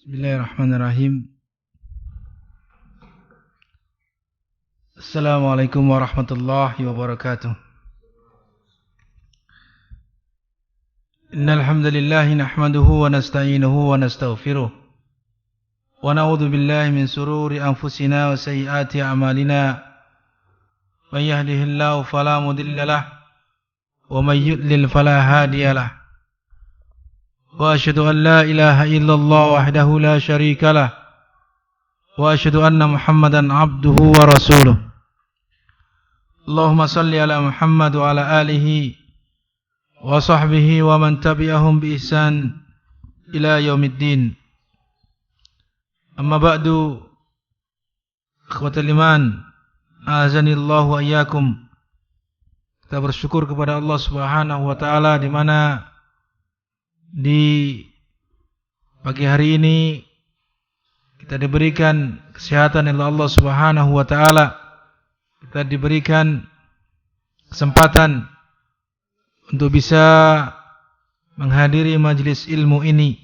Bismillahirrahmanirrahim. Assalamualaikum warahmatullahi wabarakatuh. Innal hamdalillah nahmaduhu wa nasta'inuhu wa nastaghfiruh. Wa na'udzu billahi min sururi anfusina wa sayyiati a'malina. May yahdihillahu fala mudilla lahu wa may yudlil fala hadiya lahu. وأشهد أن لا إله إلا الله وحده لا شريك له وأشهد أن محمدا عبده ورسوله اللهم صل على محمد وعلى آله وصحبه ومن تبعهم بإحسان إلى يوم الدين أما بعد إخوة الإيمان أعزني الله وإياكم. Kita bersyukur kepada Allah Subhanahu wa taala di mana di pagi hari ini kita diberikan kesehatan oleh Allah Subhanahu wa taala. Kita diberikan kesempatan untuk bisa menghadiri majelis ilmu ini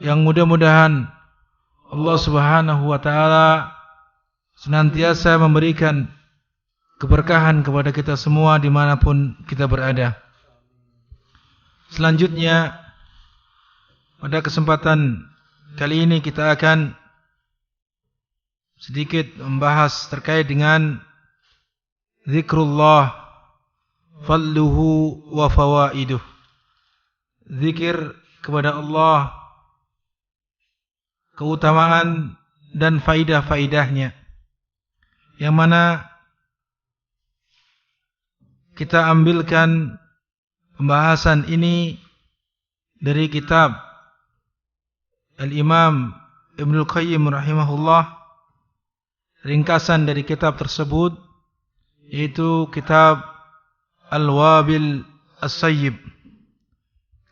yang mudah-mudahan Allah Subhanahu wa taala senantiasa memberikan keberkahan kepada kita semua dimanapun kita berada. Selanjutnya, pada kesempatan kali ini kita akan sedikit membahas terkait dengan zikrullah, fadluhu wa fawaiduh. Zikir kepada Allah, keutamaan dan faidah-faidahnya. Yang mana kita ambilkan pembahasan ini dari kitab Al-Imam Ibnul Qayyim rahimahullah. Ringkasan dari kitab tersebut yaitu kitab Al-Wabil As-Sayyib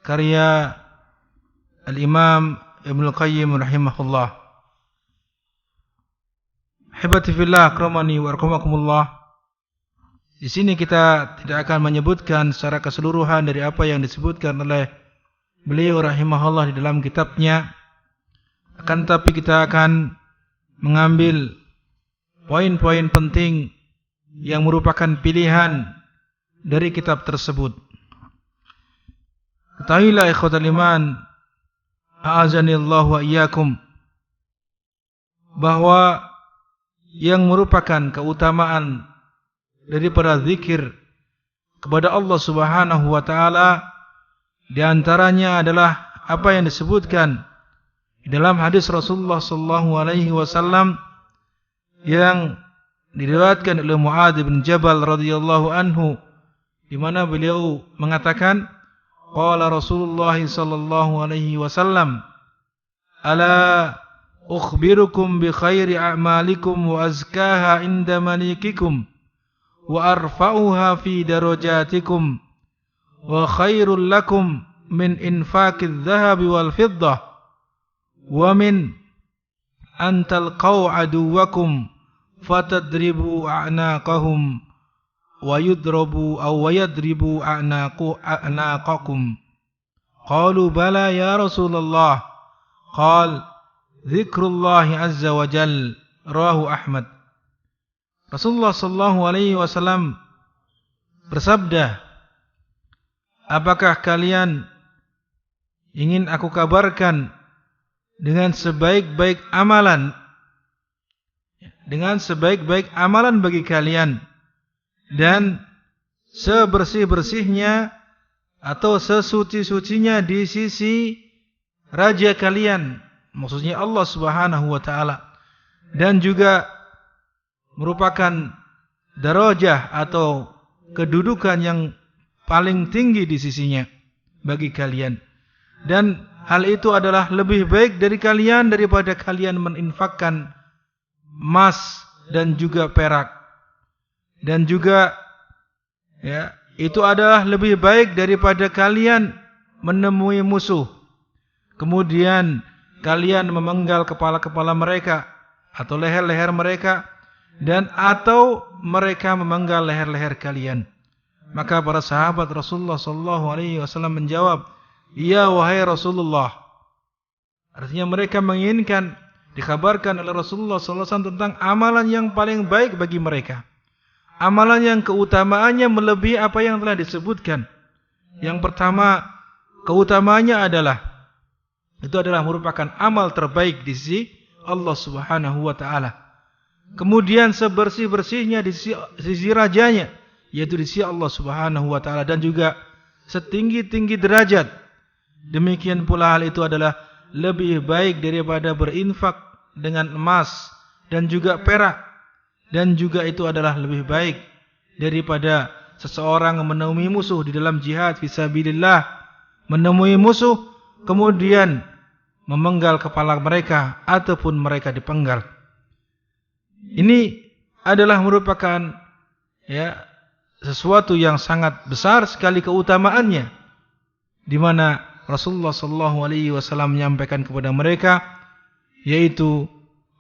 karya Al-Imam Ibnul Qayyim rahimahullah. Hibati fillah akramani wa arhamakumullah. Di sini kita tidak akan menyebutkan secara keseluruhan dari apa yang disebutkan oleh beliau rahimahullah di dalam kitabnya. Akan tetapi kita akan mengambil poin-poin penting yang merupakan pilihan dari kitab tersebut. Ketahuilah ikhwatal iman, a'azanillahu wa iyyakum, bahwa yang merupakan keutamaan daripada zikir kepada Allah Subhanahu wa taala di antaranya adalah apa yang disebutkan di dalam hadis Rasulullah sallallahu alaihi wasallam yang diriwayatkan oleh Muadz bin Jabal radhiyallahu anhu, di mana beliau mengatakan, qala Rasulullah sallallahu alaihi wasallam, ala ukhbirukum bi khairi a'malikum wa azkaha inda malikikum wa arfa'uha fi darajatikum wa khairul lakum min infaqiz zahabi wal fiddah wa min an talqaw aduwakum fatadribu a'naqahum wa yudribu a'naqakum. Qalu bala ya Rasulullah. Qal dzikrullahi azza wa jalla. Rawahu Ahmad. Rasulullah sallallahu alaihi wasallam bersabda, apakah kalian ingin aku kabarkan dengan sebaik-baik amalan bagi kalian dan sebersih-bersihnya atau sesuci-sucinya di sisi raja kalian, maksudnya Allah Subhanahu wa taala, dan juga merupakan darajah atau kedudukan yang paling tinggi di sisinya bagi kalian, dan hal itu adalah lebih baik dari kalian daripada kalian meninfakkan emas dan juga perak, dan juga itu adalah lebih baik daripada kalian menemui musuh kemudian kalian memenggal kepala-kepala mereka atau leher-leher mereka, dan atau mereka memenggal leher-leher kalian. Maka para sahabat Rasulullah sallallahu alaihi wasallam menjawab, "Ya wahai Rasulullah, Artinya mereka menginginkan dikabarkan oleh Rasulullah SAW tentang amalan yang paling baik bagi mereka. Amalan yang keutamaannya melebihi apa yang telah disebutkan. Yang pertama, keutamaannya itu adalah merupakan amal terbaik di sisi Allah Subhanahu wa taala. Kemudian sebersih-bersihnya di sisi rajanya, yaitu di sisi Allah Subhanahu wa taala, dan juga setinggi-tinggi derajat. Demikian pula hal itu adalah lebih baik daripada berinfak dengan emas dan juga perak, dan juga itu adalah lebih baik daripada seseorang menemui musuh di dalam jihad fisabilillah, menemui musuh kemudian memenggal kepala mereka ataupun mereka dipenggal. Ini adalah merupakan sesuatu yang sangat besar sekali keutamaannya, di mana Rasulullah sallallahu alaihi wasallam menyampaikan kepada mereka, yaitu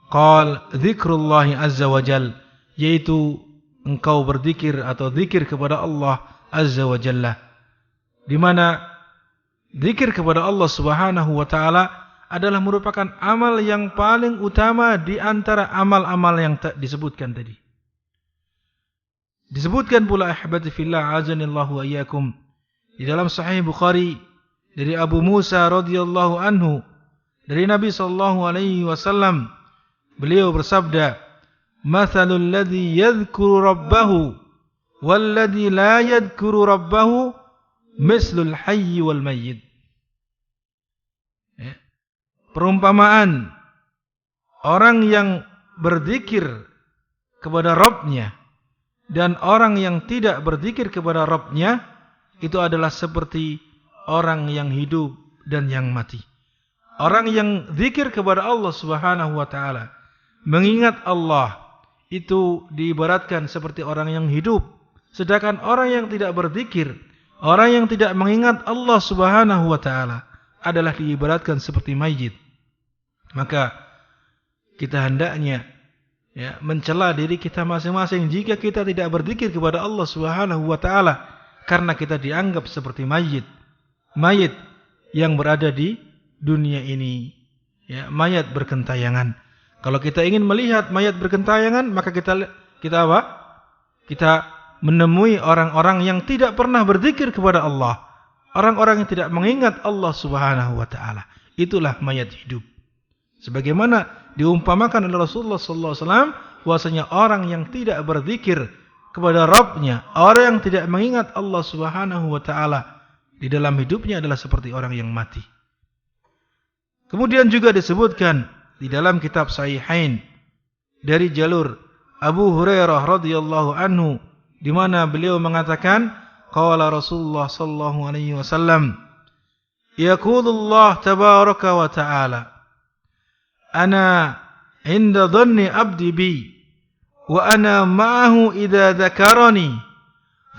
qal dzikrullah azza wajal, yaitu engkau berzikir atau zikir kepada Allah azza wajalla, di mana zikir kepada Allah Subhanahu wa taala adalah merupakan amal yang paling utama di antara amal-amal yang disebutkan tadi. Disebutkan pula ahbati fillah azanillahu wa iyyakum di dalam Sahih Bukhari dari Abu Musa radhiyallahu anhu dari Nabi sallallahu alaihi wasallam, beliau bersabda, "Mathalul ladzi yadhkuru rabbahu wal ladzi la yadhkuru rabbahu mislul hayy wal mayyit." Perumpamaan orang yang berzikir kepada Rabb-Nya dan orang yang tidak berzikir kepada Rabb-Nya itu adalah seperti orang yang hidup dan yang mati. Orang yang zikir kepada Allah Subhanahu wa taala, mengingat Allah, itu diibaratkan seperti orang yang hidup. Sedangkan orang yang tidak berzikir, orang yang tidak mengingat Allah Subhanahu wa taala adalah diibaratkan seperti mayit. Maka kita hendaknya mencela diri kita masing-masing jika kita tidak berzikir kepada Allah Subhanahu wa taala, karena kita dianggap seperti mayit yang berada di dunia ini, mayat bergentayangan. Kalau kita ingin melihat mayat bergentayangan, maka kita apa? Kita menemui orang-orang yang tidak pernah berzikir kepada Allah, orang-orang yang tidak mengingat Allah Subhanahu wa taala. Itulah mayat hidup. Sebagaimana diumpamakan oleh Rasulullah sallallahu alaihi wasallam, bahwasanya orang yang tidak berzikir kepada Rabb-Nya, orang yang tidak mengingat Allah Subhanahu wa taala di dalam hidupnya adalah seperti orang yang mati. Kemudian juga disebutkan di dalam kitab Sahihain dari jalur Abu Hurairah radhiyallahu anhu, di mana beliau mengatakan, qala Rasulullah sallallahu alaihi wasallam, yaqulullah tabaraka wa ta'ala, ana inda dhanni abdi bi wa ana ma'ahu idza dzakarani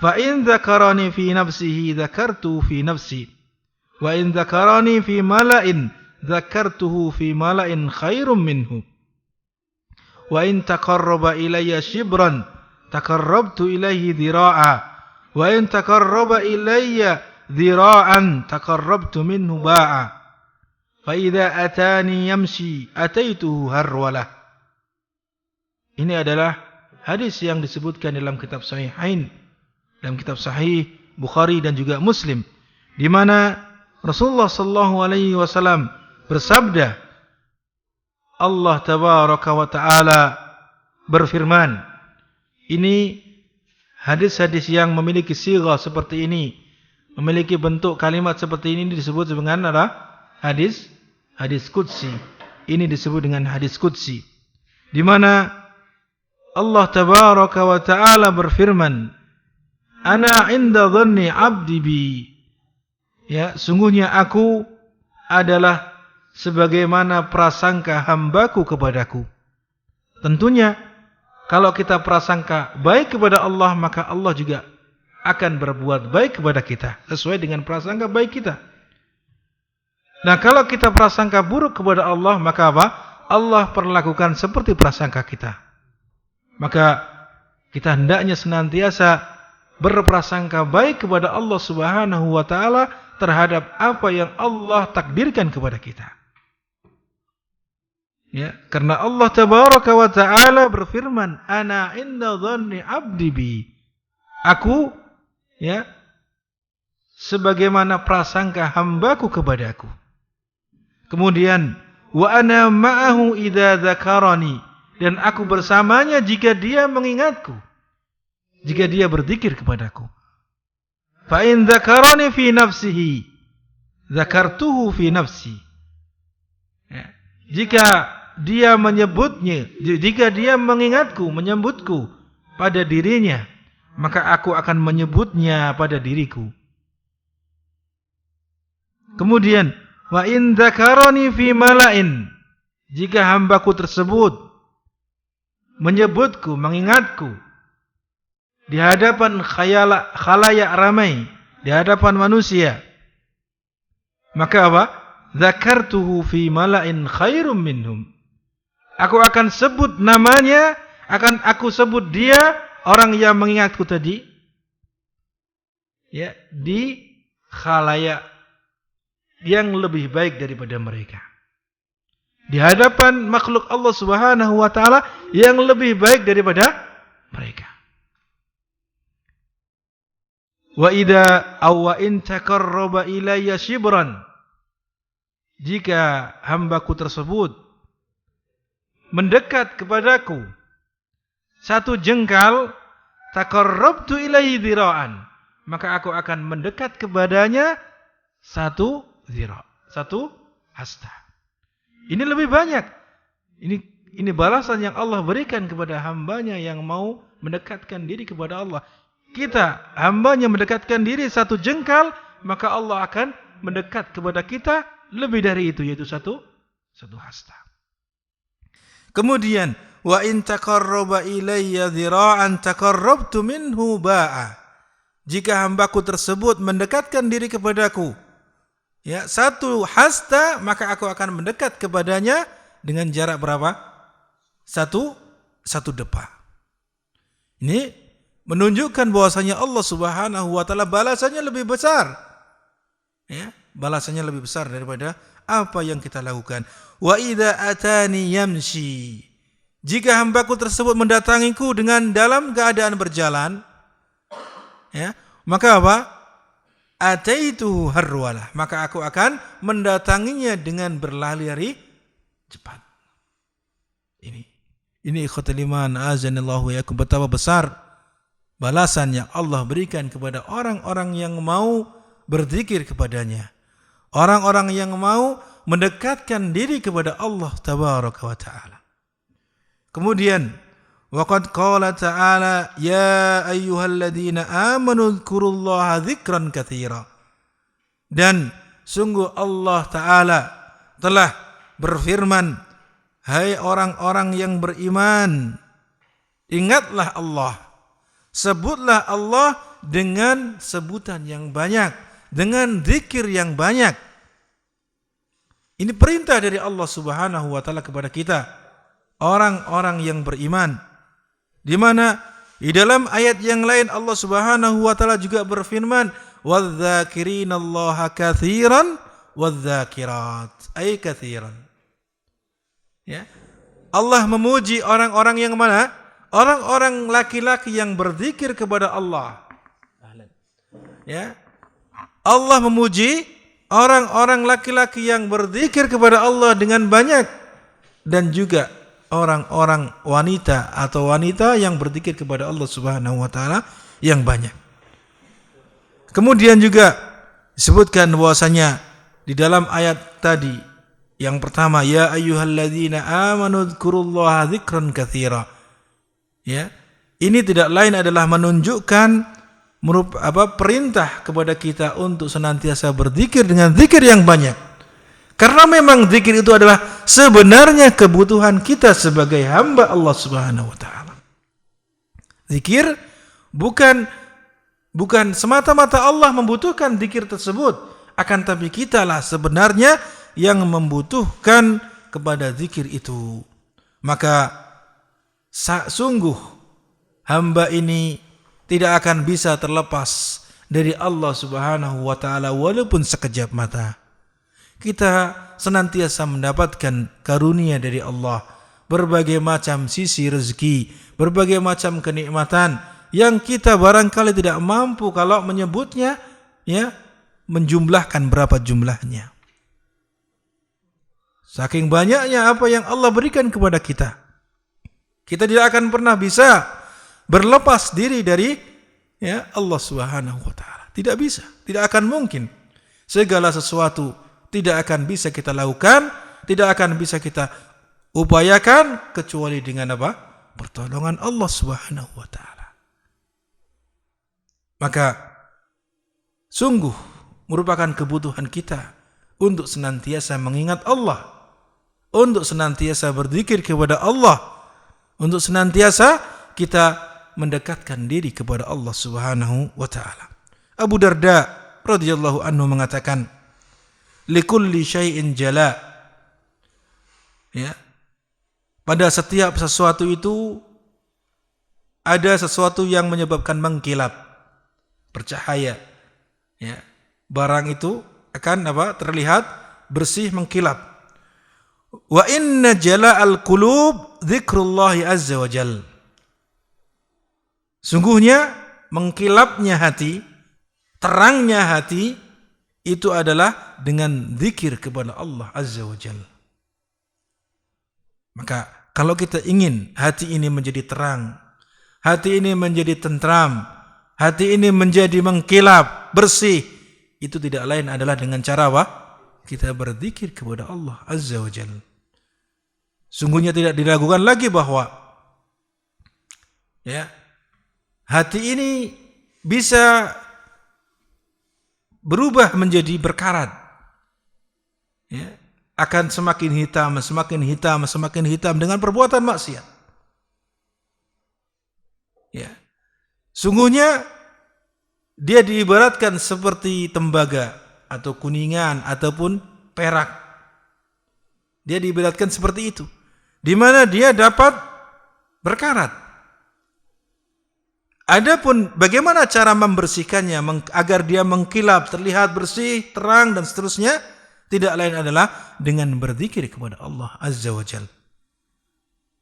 fa in dzakarani fi nafsihi dzakartu fi nafsi wa in dzakarani fi mala'in dzakartuhu fi mala'in khairum minhu wa in taqarraba ilayya shibran taqarrabtu ilayhi dhira'a wa in taqarraba ilayya dhira'an taqarrabtu minhu ba'a fa idza atani yamshi ataituhu harwalah. Ini adalah hadis yang disebutkan dalam kitab Sahihain, dalam kitab Sahih Bukhari dan juga Muslim, di mana Rasulullah sallallahu alaihi wasallam bersabda, Allah tabaraka wa taala berfirman. Ini hadis-hadis yang memiliki sighah seperti ini, memiliki bentuk kalimat seperti ini disebut dengan hadis qudsi. Ini disebut dengan hadis qudsi, di mana Allah tabaraka wa taala berfirman, ana inda dhanni 'abdi bi. Sungguhnya aku adalah sebagaimana prasangka hambaku kepadaku. Tentunya kalau kita prasangka baik kepada Allah, maka Allah juga akan berbuat baik kepada kita sesuai dengan prasangka baik kita. Nah, kalau kita prasangka buruk kepada Allah, maka apa? Allah perlakukan seperti prasangka kita. Maka kita hendaknya senantiasa berprasangka baik kepada Allah Subhanahu wa taala terhadap apa yang Allah takdirkan kepada kita. Ya, karena Allah tabaraka wa taala berfirman, "Ana inda dhanni 'abdi bi." Aku, ya, sebagaimana prasangka hambaku kepadaku. Kemudian, "Wa ana ma'ahu idza dzakarani." Dan aku bersamanya jika dia mengingatku. Jika dia berzikir kepadaku. Fa in dzakarani fi nafsihi, dzakartuhu fi nafsi. Ya. Jika dia menyebutnya, jika dia mengingatku, menyebutku pada dirinya, maka aku akan menyebutnya pada diriku. Kemudian, wa in dzakarani fi mala'in, jika hambaku tersebut menyebutku, mengingatku di hadapan khalayak ramai, di hadapan manusia, maka apa? Dzakartuhu fi mala'in khairum minhum. Aku akan sebut namanya, akan aku sebut dia, orang yang mengingatku tadi, ya, di khalayak yang lebih baik daripada mereka. Di hadapan makhluk Allah Subhanahu wa taala yang lebih baik daripada mereka. Wa idza aw in taqarraba ilayya shibran. Jika hambaku tersebut mendekat kepadaku satu jengkal, taqarrabtu ilaihi dzira'an, maka aku akan mendekat kepadanya satu dzira', satu hasta. Ini lebih banyak. Ini balasan yang Allah berikan kepada hambanya yang mau mendekatkan diri kepada Allah. Kita, hambanya mendekatkan diri satu jengkal, maka Allah akan mendekat kepada kita lebih dari itu, yaitu satu hasta. Kemudian, wa in taqarraba ilayya dhira'an taqarrabtu minhu ba'a. Jika hambaku tersebut mendekatkan diri kepadaku, ya, satu hasta, maka aku akan mendekat kepadanya dengan jarak berapa? Satu depa. Ini menunjukkan bahwasanya Allah Subhanahu wa taala balasannya lebih besar. Ya, balasannya lebih besar daripada apa yang kita lakukan. Wa idza atani yamshi. Jika hambaku tersebut mendatangiku dengan dalam keadaan berjalan, ya, maka apa? Ataitu harwalah, maka aku akan mendatanginya dengan berlari-lari cepat. Ini ikhwatul iman, azanillahu wa yakum, betapa besar balasan yang Allah berikan kepada orang-orang yang mau berzikir kepadanya. Orang-orang yang mau mendekatkan diri kepada Allah tabaraka wa ta'ala. Kemudian, waqad qala ta'ala, ya ayyuhalladzina amanu dzkurullaha dzikran katsira. Dan sungguh Allah Ta'ala telah berfirman, hai orang-orang yang beriman, ingatlah Allah, sebutlah Allah dengan sebutan yang banyak, dengan zikir yang banyak. Ini perintah dari Allah Subhanahu wa taala kepada kita, orang-orang yang beriman. Di mana di dalam ayat yang lain Allah Subhanahu wa taala juga berfirman, wadz-dzakirinallaha katsiran wadz-dzakirat, ay katsiran. Ya. Allah memuji orang-orang yang mana? Orang-orang laki-laki yang berzikir kepada Allah. Ya. Allah memuji orang-orang laki-laki yang berzikir kepada Allah dengan banyak, dan juga orang-orang wanita atau wanita yang berzikir kepada Allah Subhanahu wa taala yang banyak. Kemudian juga disebutkan bahwasanya di dalam ayat tadi yang pertama, ya ayyuhalladzina amanu dzkurullaha dzikran katsira. Ya. Ini tidak lain adalah menunjukkan perintah kepada kita untuk senantiasa berzikir dengan zikir yang banyak. Karena memang zikir itu adalah sebenarnya kebutuhan kita sebagai hamba Allah Subhanahu wa taala. Zikir bukan semata-mata Allah membutuhkan zikir tersebut, akan tapi kitalah sebenarnya yang membutuhkan kepada zikir itu. Maka sungguh hamba ini tidak akan bisa terlepas dari Allah Subhanahu wa taala walaupun sekejap mata. kita senantiasa mendapatkan karunia dari Allah, berbagai macam sisi rezeki, berbagai macam kenikmatan yang kita barangkali tidak mampu kalau menyebutnya, ya, menjumlahkan berapa jumlahnya. Saking banyaknya apa yang Allah berikan kepada kita. Kita tidak akan pernah bisa berlepas diri dari, ya, Allah Subhanahu wa taala. Tidak bisa, tidak akan mungkin. Segala sesuatu tidak akan bisa kita lakukan, tidak akan bisa kita upayakan kecuali dengan apa? Pertolongan Allah Subhanahu wa taala. Maka sungguh merupakan kebutuhan kita untuk senantiasa mengingat Allah, untuk senantiasa berzikir kepada Allah, untuk senantiasa kita mendekatkan diri kepada Allah Subhanahu wa taala. Abu Darda radhiyallahu anhu mengatakan, likulli syai'in jala. Ya. Pada setiap sesuatu itu ada sesuatu yang menyebabkan mengkilap, bercahaya. Ya. Barang itu akan terlihat bersih, mengkilap. Wa inna jala'al qulub dzikrullahi azza wa jalla. Sungguhnya mengkilapnya hati, terangnya hati itu adalah dengan zikir kepada Allah azza wa jalla. Maka kalau kita ingin hati ini menjadi terang, hati ini menjadi tentram, hati ini menjadi mengkilap, bersih, itu tidak lain adalah dengan cara apa? Kita berzikir kepada Allah azza wa jalla. Sungguhnya tidak diragukan lagi bahwa, ya, hati ini bisa berubah menjadi berkarat. Ya, akan semakin hitam, semakin hitam, semakin hitam dengan perbuatan maksiat. Ya. Sungguhnya dia diibaratkan seperti tembaga atau kuningan ataupun perak. Dia diibaratkan seperti itu, di mana dia dapat berkarat. Adapun bagaimana cara membersihkannya agar dia mengkilap, terlihat bersih, terang dan seterusnya, tidak lain adalah dengan berzikir kepada Allah azza wa jalla.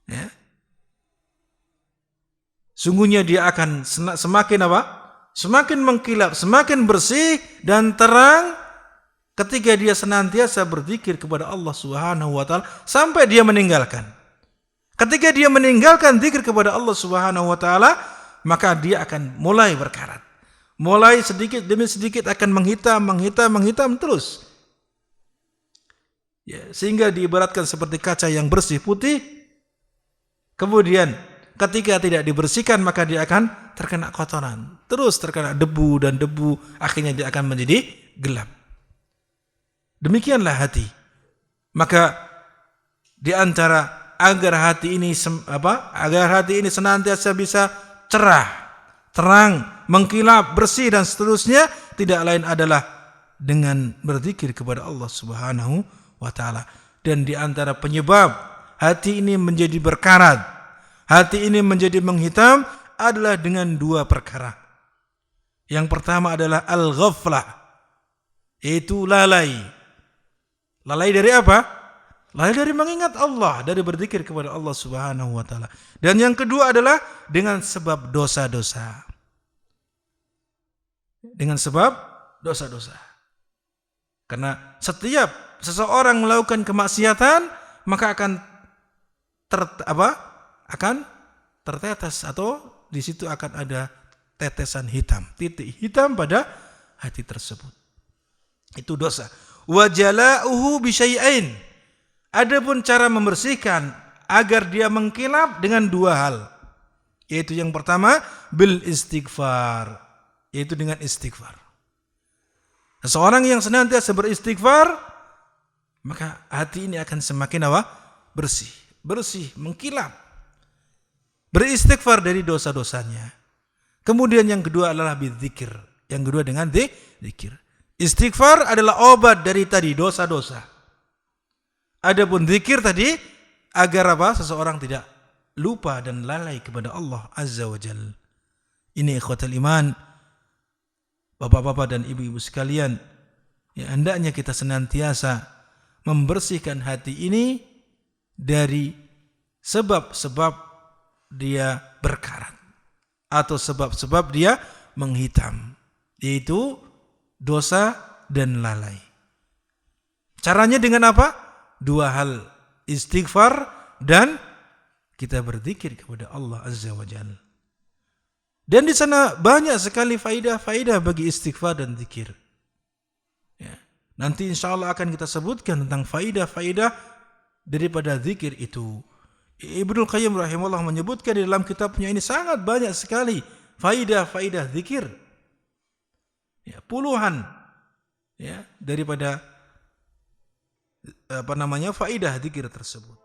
Ya. Sungguhnya dia akan semakin apa? Semakin mengkilap, semakin bersih dan terang ketika dia senantiasa berzikir kepada Allah Subhanahu wa taala sampai dia meninggalkan. Ketika dia meninggalkan zikir kepada Allah Subhanahu wa taala, maka dia akan mulai berkarat. Mulai sedikit demi sedikit akan menghitam terus. Ya, sehingga diibaratkan seperti kaca yang bersih putih. Kemudian ketika tidak dibersihkan maka dia akan terkena kotoran. Terus terkena debu dan debu, akhirnya dia akan menjadi gelap. Demikianlah hati. Maka di antara agar hati ini senantiasa bisa cerah, terang, mengkilap, bersih dan seterusnya, tidak lain adalah dengan berzikir kepada Allah Subhanahu wa taala. Dan di antara penyebab hati ini menjadi berkarat, hati ini menjadi menghitam adalah dengan dua perkara. Yang pertama adalah al-ghaflah, yaitu lalai. Lalai dari apa? Lalai dari mengingat Allah, dari berzikir kepada Allah Subhanahu wa taala. Dan yang kedua adalah dengan sebab dosa-dosa. Dengan sebab dosa-dosa. Karena setiap seseorang melakukan kemaksiatan, maka akan tertetes atau di situ akan ada tetesan hitam, titik hitam pada hati tersebut. Itu dosa. Wa jala'uhu bi syai'ain. Adapun cara membersihkan agar dia mengkilap dengan dua hal. Yaitu yang pertama bil istighfar, yaitu dengan istighfar. Seseorang yang senantiasa beristighfar, maka hati ini akan semakin bersih, mengkilap. Beristighfar dari dosa-dosanya. Kemudian yang kedua adalah bidzikir. Yang kedua dengan zikir. Istighfar adalah obat dari tadi dosa-dosa. Adapun zikir tadi agar seseorang tidak lupa dan lalai kepada Allah Azza wa Jalla. Ini ikhwatul iman, bapak-bapak dan ibu-ibu sekalian, ya, hendaknya kita senantiasa membersihkan hati ini dari sebab-sebab dia berkarat atau sebab-sebab dia menghitam, yaitu dosa dan lalai. Caranya dengan apa? Dua hal, istighfar dan kita berzikir kepada Allah Azza wa Jalla. Dan di sana banyak sekali faidah-faidah bagi istighfar dan zikir. Ya. Nanti insya Allah akan kita sebutkan tentang faidah-faidah daripada zikir itu. Ibnul Qayyim rahimahullah menyebutkan di dalam kitabnya ini sangat banyak sekali faidah-faidah zikir. Ya, puluhan ya daripada faidah zikir tersebut.